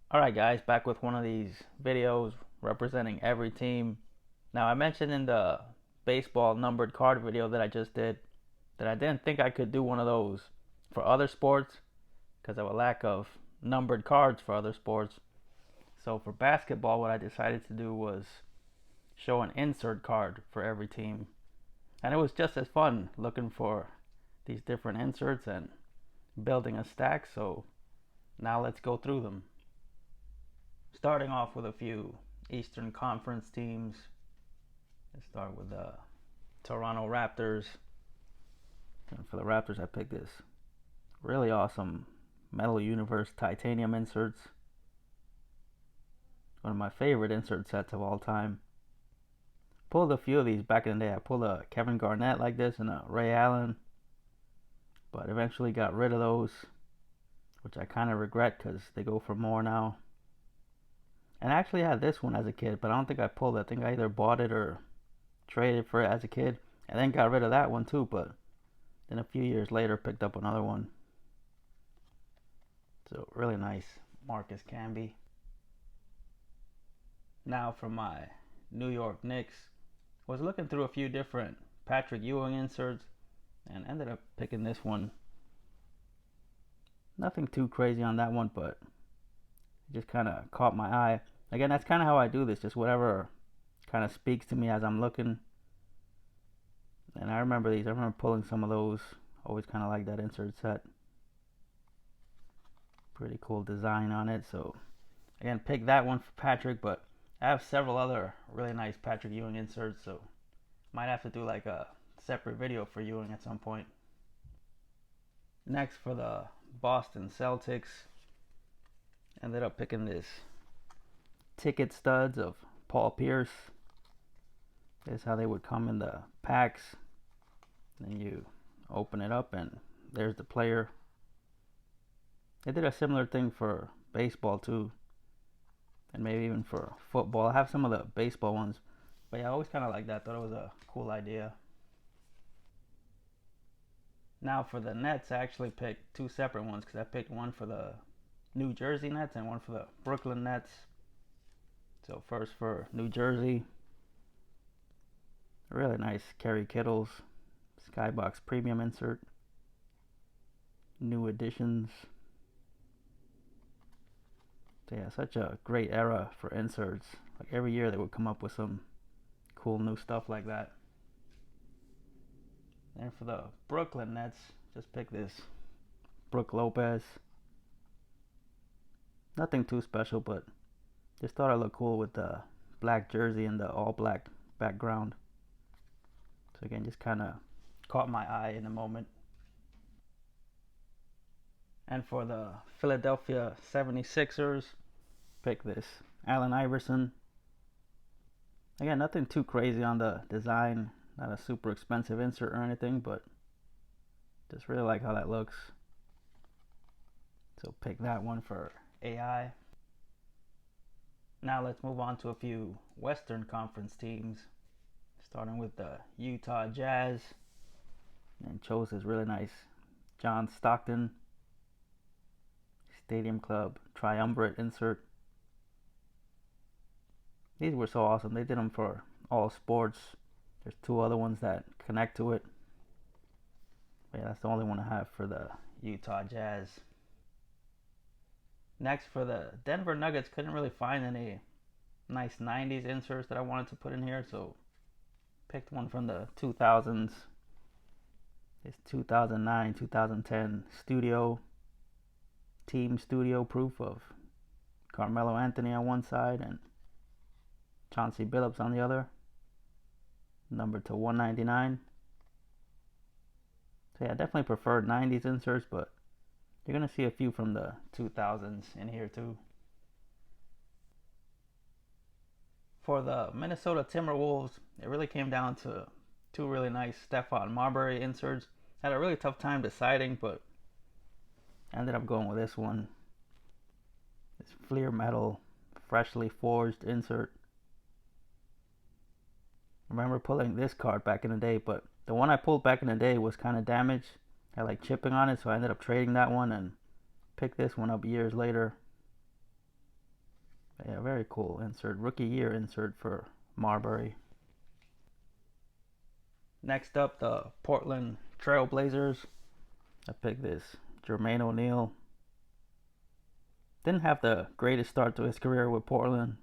Alright guys, back with one of these videos representing every team. Now I mentioned in the baseball numbered card video that I just did that I didn't think I could do one of those for other sports because of a lack of numbered cards for other sports. So for basketball, what I decided to do was show an insert card for every team. And it was just as fun looking for these different inserts and building a stack. So now let's go through them. Starting off with a few Eastern Conference teams. Let's start with the Toronto Raptors. And for the Raptors, I picked this really awesome Metal Universe titanium inserts. One of my favorite insert sets of all time. Pulled a few of these back in the day. I pulled a Kevin Garnett like this and a Ray Allen, but eventually got rid of those, which I kind of regret because they go for more now. And I actually had this one as a kid, but I don't think I pulled it. I think I either bought it or traded for it as a kid, and then got rid of that one too. But then a few years later, picked up another one. So really nice, Marcus Camby. Now for my New York Knicks, was looking through a few different Patrick Ewing inserts, and ended up picking this one. Nothing too crazy on that one, but it just kind of caught my eye. Again, that's kind of how I do this, just whatever kind of speaks to me as I'm looking. And I remember these. I remember pulling some of those. Always kind of like that insert set. Pretty cool design on it. So again, pick that one for Patrick, but I have several other really nice Patrick Ewing inserts, so might have to do like a separate video for Ewing at some point. Next for the Boston Celtics, ended up picking this ticket studs of Paul Pierce. This is how they would come in the packs. Then you open it up and there's the player. They did a similar thing for baseball too, and maybe even for football. I have some of the baseball ones, but yeah, I always kind of like that. Thought it was a cool idea. Now for the Nets, I actually picked two separate ones because I picked one for the New Jersey Nets and one for the Brooklyn Nets. So first for New Jersey, really nice Kerry Kittles Skybox Premium insert. New additions. So yeah, such a great era for inserts. Like every year they would come up with some cool new stuff like that. And for the Brooklyn Nets, just pick this Brook Lopez. Nothing too special, but just thought it looked cool with the black jersey and the all black background. So again, just kind of caught my eye in the moment. And for the Philadelphia 76ers, pick this Allen Iverson. Again, nothing too crazy on the design. Not a super expensive insert or anything, but just really like how that looks. So pick that one for AI. Now let's move on to a few Western Conference teams. Starting with the Utah Jazz. And chose this really nice John Stockton Stadium Club Triumvirate insert. These were so awesome. They did them for all sports. There's two other ones that connect to it. But yeah, that's the only one I have for the Utah Jazz. Next for the Denver Nuggets, couldn't really find any nice 90s inserts that I wanted to put in here, so picked one from the 2000s. It's 2009, 2010 team studio proof of Carmelo Anthony on one side and Chauncey Billups on the other, numbered to 199. So yeah, I definitely prefer 90s inserts, but you're going to see a few from the 2000s in here too. For the Minnesota Timberwolves, it really came down to two really nice Stephon Marbury inserts. Had a really tough time deciding, but ended up going with this one. This Fleer Metal freshly forged insert. I remember pulling this card back in the day, but the one I pulled back in the day was kind of damaged. Had like chipping on it, so I ended up trading that one and picked this one up years later. Yeah, very cool insert. Rookie year insert for Marbury. Next up, the Portland Trail Blazers. I picked this Jermaine O'Neal. Didn't have the greatest start to his career with Portland.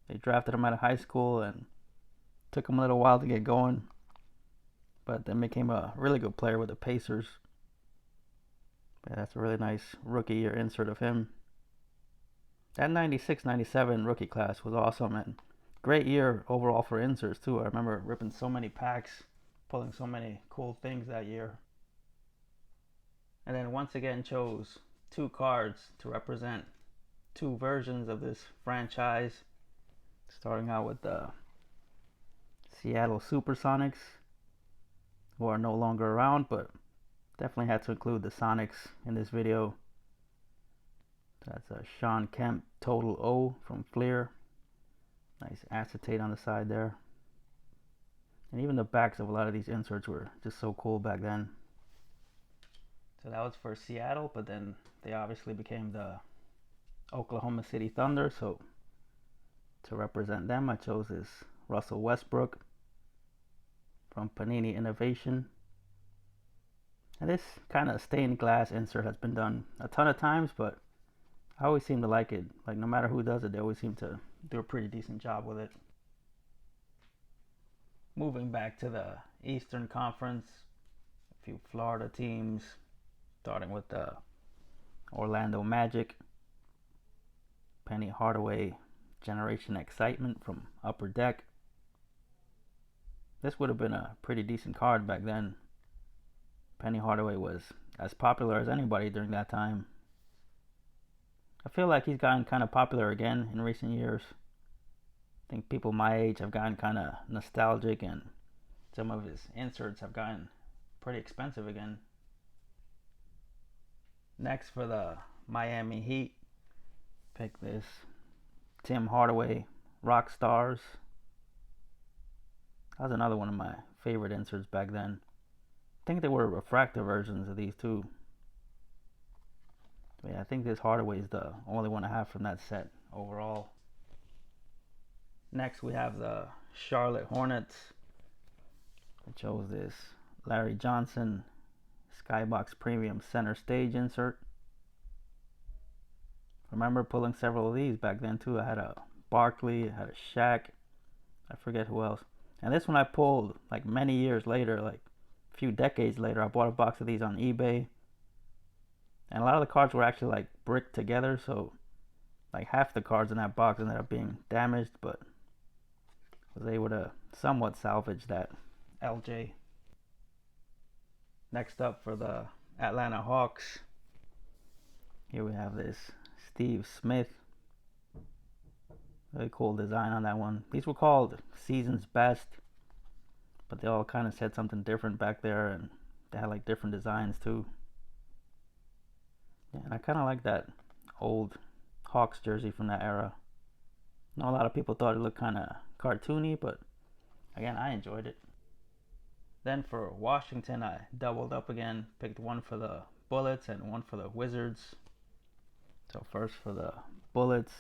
They drafted him out of high school and took him a little while to get going, but then became a really good player with the Pacers. Yeah, that's a really nice rookie year insert of him. That 96-97 rookie class was awesome and great year overall for inserts too. I remember ripping so many packs, pulling so many cool things that year. And then once again chose two cards to represent two versions of this franchise. Starting out with the Seattle Supersonics, who are no longer around, but definitely had to include the Sonics in this video. That's a Sean Kemp Total O from Fleer. Nice acetate on the side there. And even the backs of a lot of these inserts were just so cool back then. So that was for Seattle, but then they obviously became the Oklahoma City Thunder, so to represent them I chose this Russell Westbrook from Panini Innovation. And this kind of stained glass insert has been done a ton of times, but I always seem to like it. Like, no matter who does it, they always seem to do a pretty decent job with it. Moving back to the Eastern Conference, a few Florida teams, starting with the Orlando Magic. Penny Hardaway Generation Excitement from Upper Deck. This would have been a pretty decent card back then. Penny Hardaway was as popular as anybody during that time. I feel like he's gotten kind of popular again in recent years. I think people my age have gotten kind of nostalgic, and some of his inserts have gotten pretty expensive again. Next, for the Miami Heat, pick this Tim Hardaway Rock Stars. That was another one of my favorite inserts back then. I think they were refractor versions of these too. But yeah, I think this Hardaway is the only one I have from that set overall. Next we have the Charlotte Hornets. I chose this Larry Johnson Skybox Premium Center Stage insert. Remember pulling several of these back then too. I had a Barkley, I had a Shaq, I forget who else. And this one I pulled like many years later, like a few decades later. I bought a box of these on eBay. And a lot of the cards were actually like bricked together, so like half the cards in that box ended up being damaged, but I was able to somewhat salvage that LJ. Next up, for the Atlanta Hawks, here we have this Steve Smith. Really cool design on that one. These were called Season's Best, but they all kind of said something different back there, and they had like different designs too. Yeah, and I kind of like that old Hawks jersey from that era. I know a lot of people thought it looked kind of cartoony, but again, I enjoyed it. Then for Washington, I doubled up again, picked one for the Bullets and one for the Wizards. So first for the Bullets,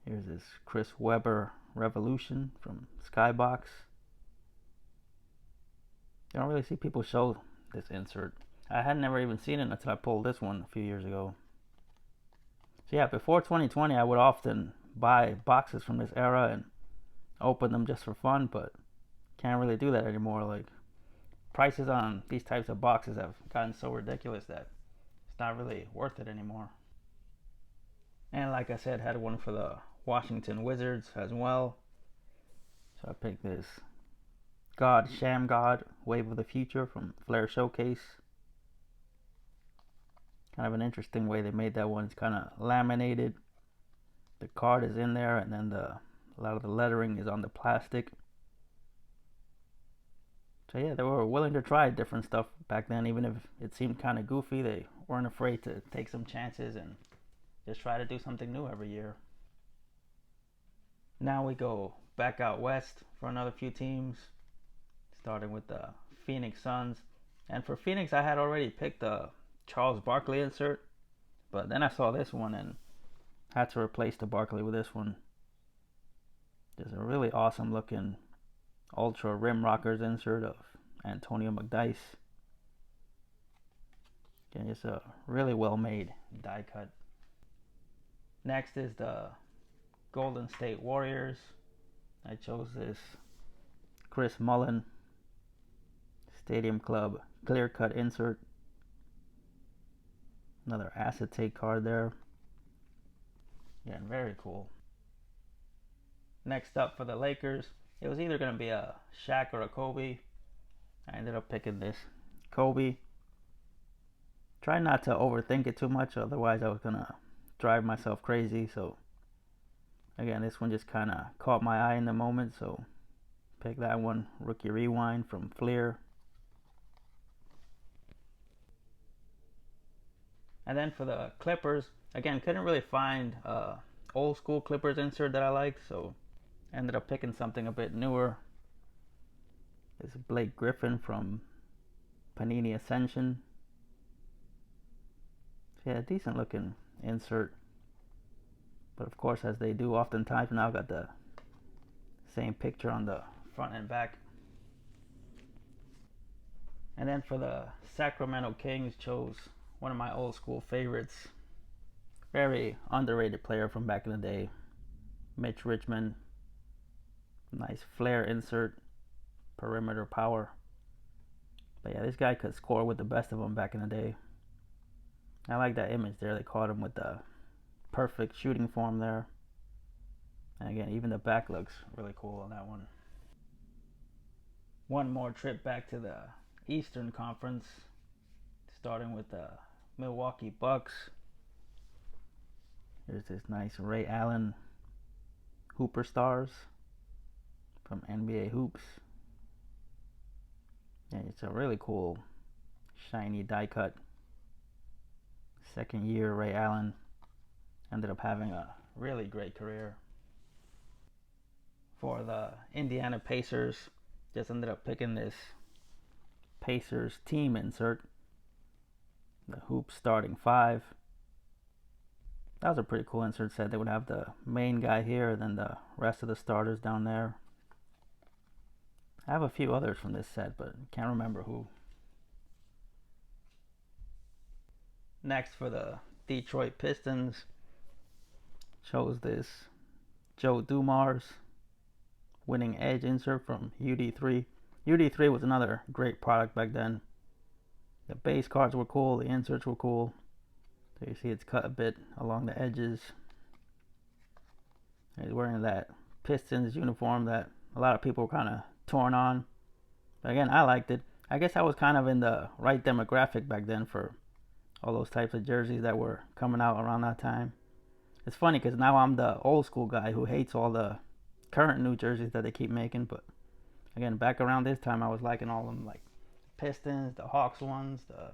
here's this Chris Webber Revolution from Skybox. You don't really see people show this insert. I had never even seen it until I pulled this one a few years ago. So yeah, before 2020, I would often buy boxes from this era and open them just for fun, but can't really do that anymore. Like, prices on these types of boxes have gotten so ridiculous that it's not really worth it anymore. And like I said, had one for the Washington Wizards as well. So I picked this God Sham God Wave of the Future from Flair Showcase. Kind of an interesting way they made that one. It's kind of laminated. The card is in there, and then a lot of the lettering is on the plastic. So yeah, they were willing to try different stuff back then, even if it seemed kind of goofy. They weren't afraid to take some chances and just try to do something new every year. Now we go back out west for another few teams, starting with the Phoenix Suns. And for Phoenix, I had already picked the Charles Barkley insert, but then I saw this one and Had to replace the Barkley with this one. There's a really awesome looking Ultra Rim Rockers insert of Antonio McDyess. Again, it's a really well made die cut. Next is the Golden State Warriors. I chose this Chris Mullin Stadium Club clear cut insert. Another acetate card there. Again, very cool. Next up for the Lakers, it was either going to be a Shaq or a Kobe. I ended up picking this Kobe. Try not to overthink it too much, otherwise I was going to drive myself crazy. So again, this one just kind of caught my eye in the moment, so pick that one. Rookie Rewind from Fleer. And then for the Clippers, again, couldn't really find old school Clippers insert that I liked, so ended up picking something a bit newer. This is Blake Griffin from Panini Ascension. Yeah, decent looking insert. But of course, as they do oftentimes now, got the same picture on the front and back. And then for the Sacramento Kings, chose one of my old school favorites. Very underrated player from back in the day. Mitch Richmond. Nice flare insert. Perimeter power. But yeah, this guy could score with the best of them back in the day. I like that image there. They caught him with the perfect shooting form there. And again, even the back looks really cool on that one. One more trip back to the Eastern Conference, starting with the Milwaukee Bucks. Here's this nice Ray Allen Hooper Stars from NBA Hoops. And it's a really cool shiny die cut. Second year Ray Allen. Ended up having a really great career. For the Indiana Pacers, just ended up picking this Pacers team insert. The Hoops starting five. That was a pretty cool insert set. They would have the main guy here, then the rest of the starters down there. I have a few others from this set, but can't remember who. Next for the Detroit Pistons, chose this Joe Dumars winning edge insert from UD3. UD3 was another great product back then. The base cards were cool, the inserts were cool. So you see it's cut a bit along the edges. He's wearing that Pistons uniform that a lot of people were kind of torn on. But again, I liked it. I guess I was kind of in the right demographic back then for all those types of jerseys that were coming out around that time. It's funny because now I'm the old school guy who hates all the current new jerseys that they keep making. But again, back around this time, I was liking all of them, like Pistons, the Hawks ones, the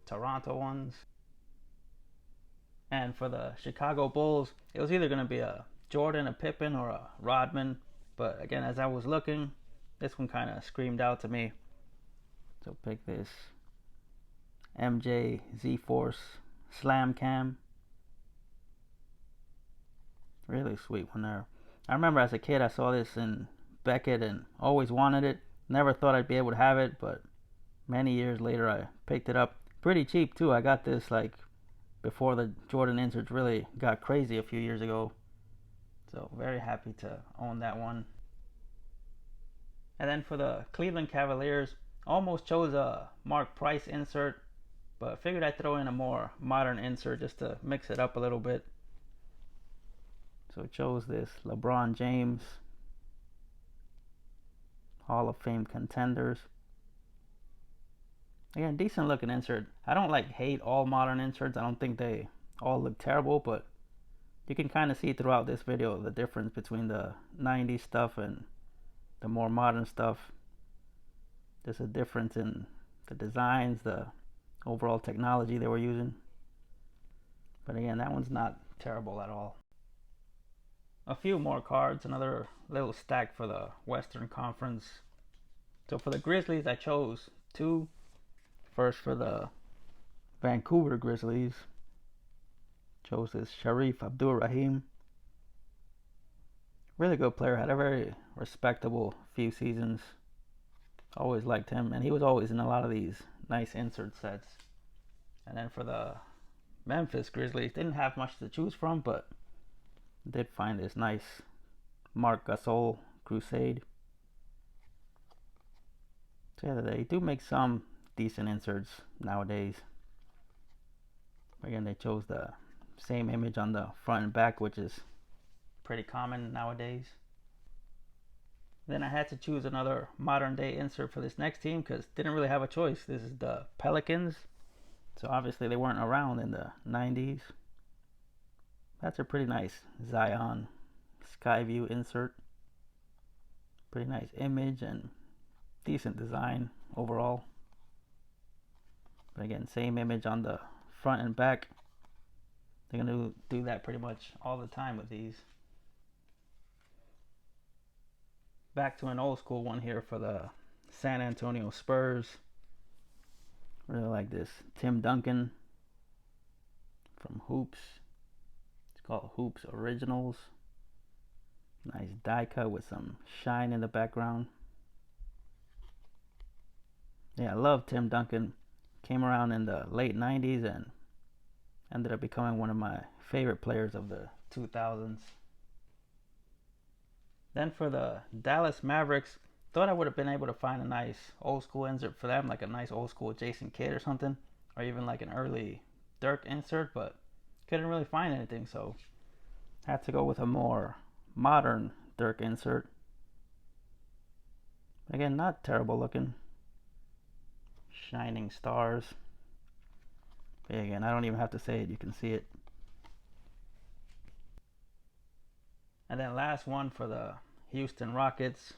Toronto ones. And for the Chicago Bulls, it was either going to be a Jordan, a Pippen, or a Rodman. But again, as I was looking, this one kind of screamed out to me. So pick this MJ Z-Force Slam Cam. Really sweet one there. I remember as a kid I saw this in Beckett and always wanted it. Never thought I'd be able to have it, but many years later I picked it up. Pretty cheap too. I got this like before the Jordan inserts really got crazy a few years ago. So very happy to own that one. And then for the Cleveland Cavaliers, almost chose a Mark Price insert, but figured I'd throw in a more modern insert just to mix it up a little bit. So chose this LeBron James Hall of Fame contenders. Again, decent looking insert. I don't like hate all modern inserts. I don't think they all look terrible, but you can kind of see throughout this video the difference between the 90s stuff and the more modern stuff. There's a difference in the designs, the overall technology they were using. But again, that one's not terrible at all. A few more cards, another little stack for the Western Conference. So for the Grizzlies, I chose two. First for the Vancouver Grizzlies, Chose this Sharif Abdur-Rahim. Really good player. Had a very respectable few seasons. Always liked him, and he was always in a lot of these nice insert sets. And then for the Memphis Grizzlies, didn't have much to choose from, but did find this nice Marc Gasol Crusade. So yeah, they do make some decent inserts nowadays. Again, they chose the same image on the front and back, which is pretty common nowadays. Then I had to choose another modern day insert for this next team because didn't really have a choice. This is the Pelicans. So obviously they weren't around in the 90s. That's a pretty nice Zion Skyview insert. Pretty nice image and decent design overall. But again, same image on the front and back. They're going to do that pretty much all the time with these. Back to an old school one here for the San Antonio Spurs. Really like this Tim Duncan from Hoops. It's called Hoops Originals. Nice die cut with some shine in the background. Yeah, I love Tim Duncan. Came around in the late 90s and ended up becoming one of my favorite players of the 2000s. Then for the Dallas Mavericks, thought I would have been able to find a nice old school insert for them, like a nice old school Jason Kidd or something, or even like an early Dirk insert, but couldn't really find anything, so had to go with a more modern Dirk insert. Again, not terrible looking. Shining stars. But again, I don't even have to say it, you can see it. And then last one for the Houston Rockets.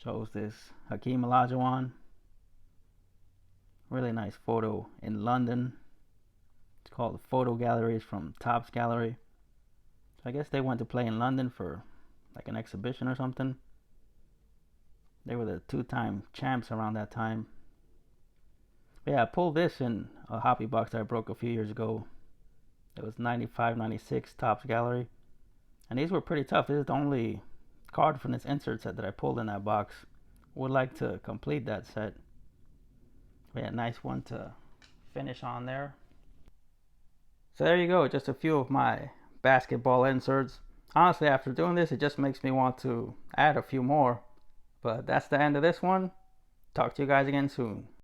Chose this Hakeem Olajuwon. Really nice photo in London. It's called the Photo Galleries from Topps Gallery. So I guess they went to play in London for like an exhibition or something. They were the two-time champs around that time. But yeah, I pulled this in a hobby box that I broke a few years ago. It was 95-96 Topps Gallery. And these were pretty tough. This is the only card from this insert set that I pulled in that box. Would like to complete that set. But yeah, nice one to finish on there. So there you go, just a few of my basketball inserts. Honestly, after doing this, it just makes me want to add a few more. But that's the end of this one. Talk to you guys again soon.